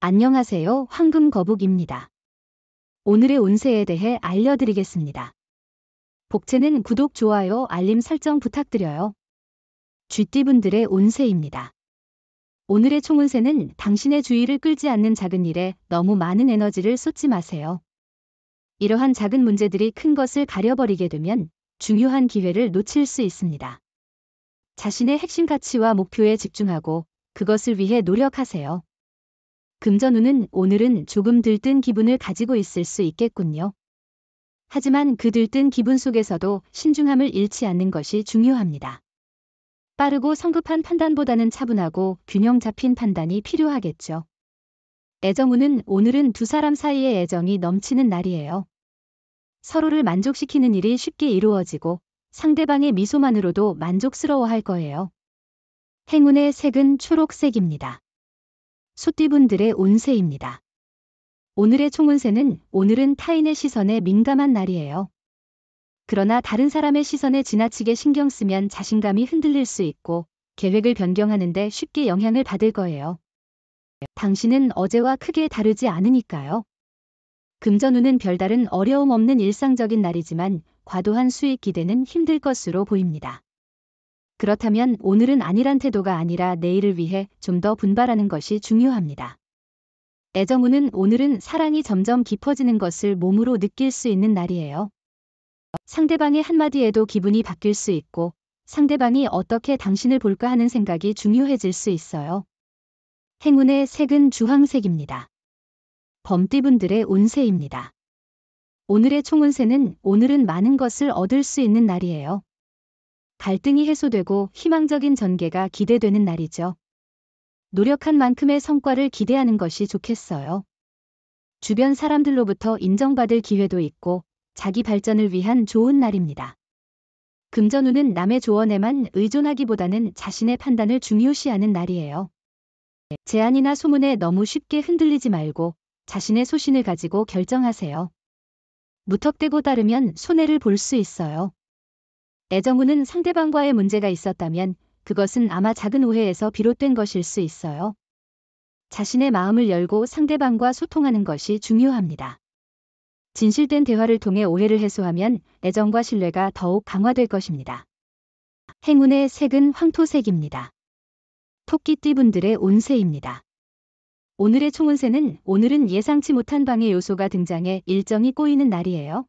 안녕하세요. 황금거북입니다. 오늘의 운세에 대해 알려드리겠습니다. 복채는 구독, 좋아요, 알림 설정 부탁드려요. 쥐띠분들의 운세입니다. 오늘의 총운세는 당신의 주의를 끌지 않는 작은 일에 너무 많은 에너지를 쏟지 마세요. 이러한 작은 문제들이 큰 것을 가려버리게 되면 중요한 기회를 놓칠 수 있습니다. 자신의 핵심 가치와 목표에 집중하고 그것을 위해 노력하세요. 금전운은 오늘은 조금 들뜬 기분을 가지고 있을 수 있겠군요. 하지만 그 들뜬 기분 속에서도 신중함을 잃지 않는 것이 중요합니다. 빠르고 성급한 판단보다는 차분하고 균형 잡힌 판단이 필요하겠죠. 애정운은 오늘은 두 사람 사이의 애정이 넘치는 날이에요. 서로를 만족시키는 일이 쉽게 이루어지고 상대방의 미소만으로도 만족스러워할 거예요. 행운의 색은 초록색입니다. 소띠분들의 운세입니다. 오늘의 총운세는 오늘은 타인의 시선에 민감한 날이에요. 그러나 다른 사람의 시선에 지나치게 신경 쓰면 자신감이 흔들릴 수 있고 계획을 변경하는데 쉽게 영향을 받을 거예요. 당신은 어제와 크게 다르지 않으니까요. 금전운은 별다른 어려움 없는 일상적인 날이지만 과도한 수익 기대는 힘들 것으로 보입니다. 그렇다면 오늘은 아니란 태도가 아니라 내일을 위해 좀 더 분발하는 것이 중요합니다. 애정운은 오늘은 사랑이 점점 깊어지는 것을 몸으로 느낄 수 있는 날이에요. 상대방의 한마디에도 기분이 바뀔 수 있고 상대방이 어떻게 당신을 볼까 하는 생각이 중요해질 수 있어요. 행운의 색은 주황색입니다. 범띠분들의 운세입니다. 오늘의 총운세는 오늘은 많은 것을 얻을 수 있는 날이에요. 갈등이 해소되고 희망적인 전개가 기대되는 날이죠. 노력한 만큼의 성과를 기대하는 것이 좋겠어요. 주변 사람들로부터 인정받을 기회도 있고 자기 발전을 위한 좋은 날입니다. 금전운은 남의 조언에만 의존하기보다는 자신의 판단을 중요시하는 날이에요. 제안이나 소문에 너무 쉽게 흔들리지 말고 자신의 소신을 가지고 결정하세요. 무턱대고 따르면 손해를 볼 수 있어요. 애정운은 상대방과의 문제가 있었다면 그것은 아마 작은 오해에서 비롯된 것일 수 있어요. 자신의 마음을 열고 상대방과 소통하는 것이 중요합니다. 진실된 대화를 통해 오해를 해소하면 애정과 신뢰가 더욱 강화될 것입니다. 행운의 색은 황토색입니다. 토끼띠분들의 운세입니다. 오늘의 총운세는 오늘은 예상치 못한 방해 요소가 등장해 일정이 꼬이는 날이에요.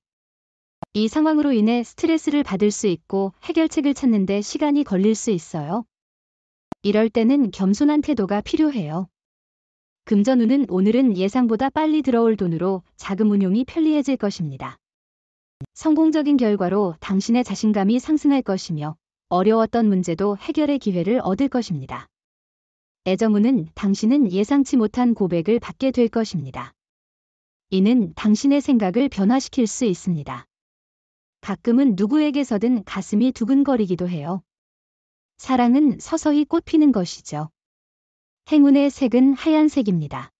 이 상황으로 인해 스트레스를 받을 수 있고 해결책을 찾는데 시간이 걸릴 수 있어요. 이럴 때는 겸손한 태도가 필요해요. 금전운은 오늘은 예상보다 빨리 들어올 돈으로 자금 운용이 편리해질 것입니다. 성공적인 결과로 당신의 자신감이 상승할 것이며 어려웠던 문제도 해결의 기회를 얻을 것입니다. 애정운은 당신은 예상치 못한 고백을 받게 될 것입니다. 이는 당신의 생각을 변화시킬 수 있습니다. 가끔은 누구에게서든 가슴이 두근거리기도 해요. 사랑은 서서히 꽃피는 것이죠. 행운의 색은 하얀색입니다.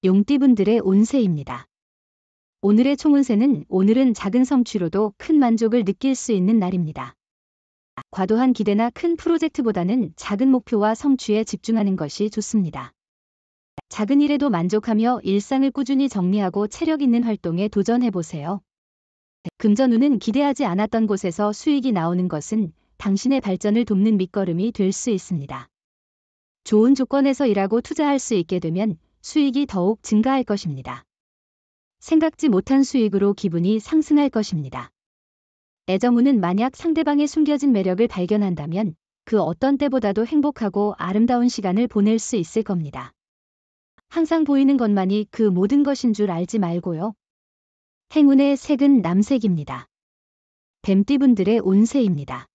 용띠분들의 운세입니다. 오늘의 총운세는 오늘은 작은 성취로도 큰 만족을 느낄 수 있는 날입니다. 과도한 기대나 큰 프로젝트보다는 작은 목표와 성취에 집중하는 것이 좋습니다. 작은 일에도 만족하며 일상을 꾸준히 정리하고 체력 있는 활동에 도전해보세요. 금전운은 기대하지 않았던 곳에서 수익이 나오는 것은 당신의 발전을 돕는 밑거름이 될 수 있습니다. 좋은 조건에서 일하고 투자할 수 있게 되면 수익이 더욱 증가할 것입니다. 생각지 못한 수익으로 기분이 상승할 것입니다. 애정운은 만약 상대방의 숨겨진 매력을 발견한다면 그 어떤 때보다도 행복하고 아름다운 시간을 보낼 수 있을 겁니다. 항상 보이는 것만이 그 모든 것인 줄 알지 말고요. 행운의 색은 남색입니다. 뱀띠분들의 운세입니다.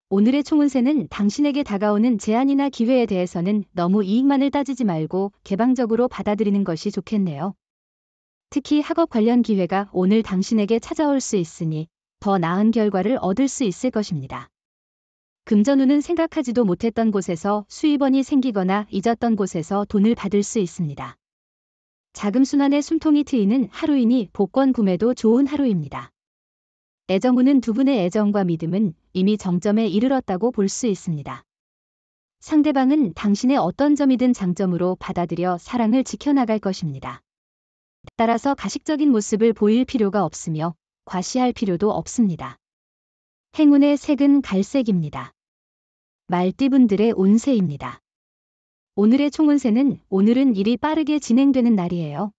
오늘의 총운세는 당신에게 다가오는 제안이나 기회에 대해서는 너무 이익만을 따지지 말고 개방적으로 받아들이는 것이 좋겠네요. 특히 학업 관련 기회가 오늘 당신에게 찾아올 수 있으니 더 나은 결과를 얻을 수 있을 것입니다. 금전운은 생각하지도 못했던 곳에서 수입원이 생기거나 잊었던 곳에서 돈을 받을 수 있습니다. 자금순환의 숨통이 트이는 하루이니 복권 구매도 좋은 하루입니다. 애정운은 두 분의 애정과 믿음은 이미 정점에 이르렀다고 볼 수 있습니다. 상대방은 당신의 어떤 점이든 장점으로 받아들여 사랑을 지켜나갈 것입니다. 따라서 가식적인 모습을 보일 필요가 없으며 과시할 필요도 없습니다. 행운의 색은 갈색입니다. 말띠분들의 운세입니다. 오늘의 총운세는 오늘은 일이 빠르게 진행되는 날이에요.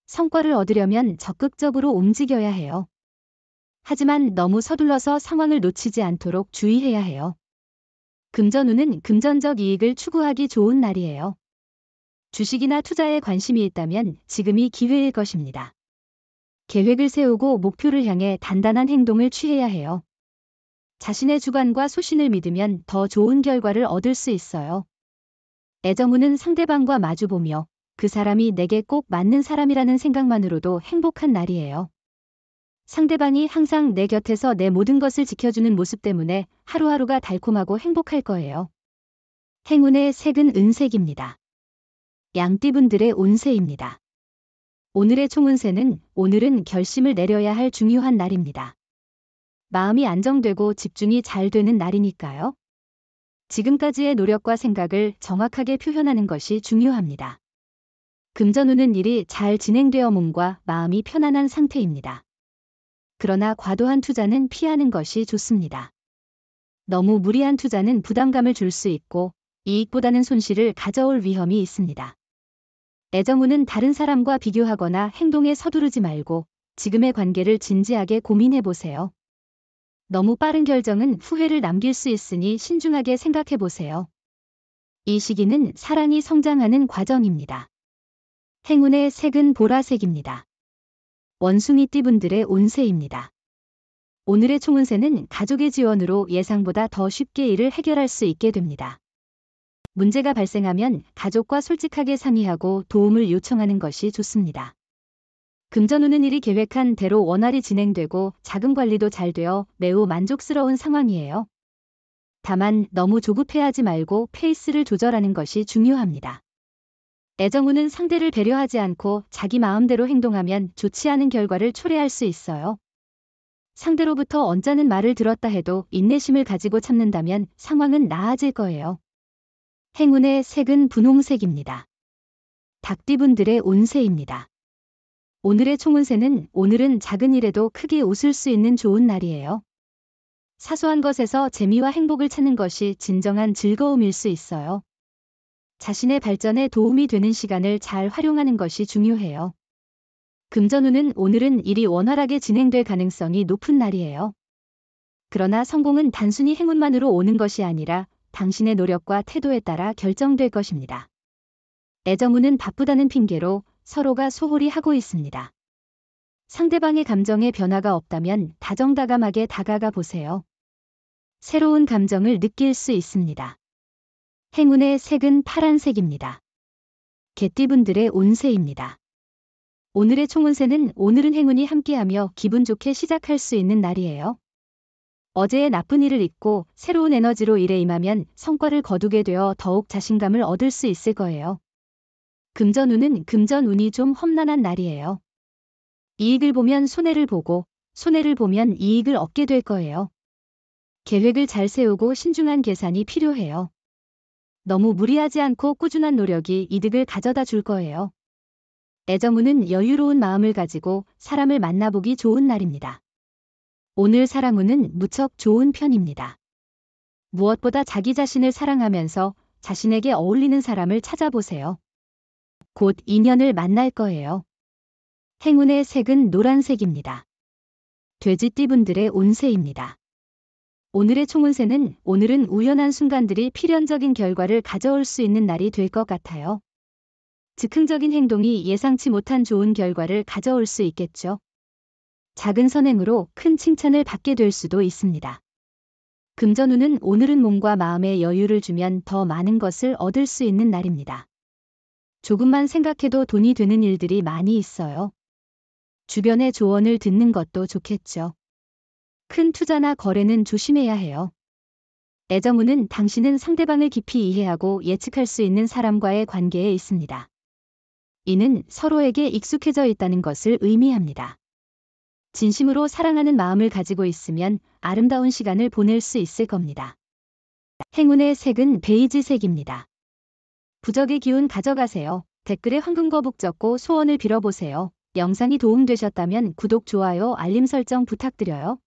성과를 얻으려면 적극적으로 움직여야 해요. 하지만 너무 서둘러서 상황을 놓치지 않도록 주의해야 해요. 금전운은 금전적 이익을 추구하기 좋은 날이에요. 주식이나 투자에 관심이 있다면 지금이 기회일 것입니다. 계획을 세우고 목표를 향해 단단한 행동을 취해야 해요. 자신의 주관과 소신을 믿으면 더 좋은 결과를 얻을 수 있어요. 애정운은 상대방과 마주보며 그 사람이 내게 꼭 맞는 사람이라는 생각만으로도 행복한 날이에요. 상대방이 항상 내 곁에서 내 모든 것을 지켜주는 모습 때문에 하루하루가 달콤하고 행복할 거예요. 행운의 색은 은색입니다. 양띠분들의 운세입니다. 오늘의 총운세는 오늘은 결심을 내려야 할 중요한 날입니다. 마음이 안정되고 집중이 잘 되는 날이니까요. 지금까지의 노력과 생각을 정확하게 표현하는 것이 중요합니다. 금전운은 일이 잘 진행되어 몸과 마음이 편안한 상태입니다. 그러나 과도한 투자는 피하는 것이 좋습니다. 너무 무리한 투자는 부담감을 줄 수 있고 이익보다는 손실을 가져올 위험이 있습니다. 애정운은 다른 사람과 비교하거나 행동에 서두르지 말고 지금의 관계를 진지하게 고민해 보세요. 너무 빠른 결정은 후회를 남길 수 있으니 신중하게 생각해 보세요. 이 시기는 사랑이 성장하는 과정입니다. 행운의 색은 보라색입니다. 원숭이띠분들의 운세입니다. 오늘의 총운세는 가족의 지원으로 예상보다 더 쉽게 일을 해결할 수 있게 됩니다. 문제가 발생하면 가족과 솔직하게 상의하고 도움을 요청하는 것이 좋습니다. 금전운은 일이 계획한 대로 원활히 진행되고 자금 관리도 잘 되어 매우 만족스러운 상황이에요. 다만 너무 조급해하지 말고 페이스를 조절하는 것이 중요합니다. 애정운은 상대를 배려하지 않고 자기 마음대로 행동하면 좋지 않은 결과를 초래할 수 있어요. 상대로부터 언짢은 말을 들었다 해도 인내심을 가지고 참는다면 상황은 나아질 거예요. 행운의 색은 분홍색입니다. 닭띠분들의 운세입니다. 오늘의 총운세는 오늘은 작은 일에도 크게 웃을 수 있는 좋은 날이에요. 사소한 것에서 재미와 행복을 찾는 것이 진정한 즐거움일 수 있어요. 자신의 발전에 도움이 되는 시간을 잘 활용하는 것이 중요해요. 금전운은 오늘은 일이 원활하게 진행될 가능성이 높은 날이에요. 그러나 성공은 단순히 행운만으로 오는 것이 아니라 당신의 노력과 태도에 따라 결정될 것입니다. 애정운은 바쁘다는 핑계로 서로가 소홀히 하고 있습니다. 상대방의 감정에 변화가 없다면 다정다감하게 다가가 보세요. 새로운 감정을 느낄 수 있습니다. 행운의 색은 파란색입니다. 개띠분들의 운세입니다. 오늘의 총운세는 오늘은 행운이 함께하며 기분 좋게 시작할 수 있는 날이에요. 어제의 나쁜 일을 잊고 새로운 에너지로 일에 임하면 성과를 거두게 되어 더욱 자신감을 얻을 수 있을 거예요. 금전운은 금전운이 좀 험난한 날이에요. 이익을 보면 손해를 보고 손해를 보면 이익을 얻게 될 거예요. 계획을 잘 세우고 신중한 계산이 필요해요. 너무 무리하지 않고 꾸준한 노력이 이득을 가져다 줄 거예요. 애정운은 여유로운 마음을 가지고 사람을 만나보기 좋은 날입니다. 오늘 사랑운은 무척 좋은 편입니다. 무엇보다 자기 자신을 사랑하면서 자신에게 어울리는 사람을 찾아보세요. 곧 인연을 만날 거예요. 행운의 색은 노란색입니다. 돼지띠분들의 운세입니다. 오늘의 총운세는 오늘은 우연한 순간들이 필연적인 결과를 가져올 수 있는 날이 될 것 같아요. 즉흥적인 행동이 예상치 못한 좋은 결과를 가져올 수 있겠죠. 작은 선행으로 큰 칭찬을 받게 될 수도 있습니다. 금전운은 오늘은 몸과 마음에 여유를 주면 더 많은 것을 얻을 수 있는 날입니다. 조금만 생각해도 돈이 되는 일들이 많이 있어요. 주변의 조언을 듣는 것도 좋겠죠. 큰 투자나 거래는 조심해야 해요. 애정운은 당신은 상대방을 깊이 이해하고 예측할 수 있는 사람과의 관계에 있습니다. 이는 서로에게 익숙해져 있다는 것을 의미합니다. 진심으로 사랑하는 마음을 가지고 있으면 아름다운 시간을 보낼 수 있을 겁니다. 행운의 색은 베이지색입니다. 부적의 기운 가져가세요. 댓글에 황금거북 적고 소원을 빌어보세요. 영상이 도움되셨다면 구독, 좋아요, 알림 설정 부탁드려요.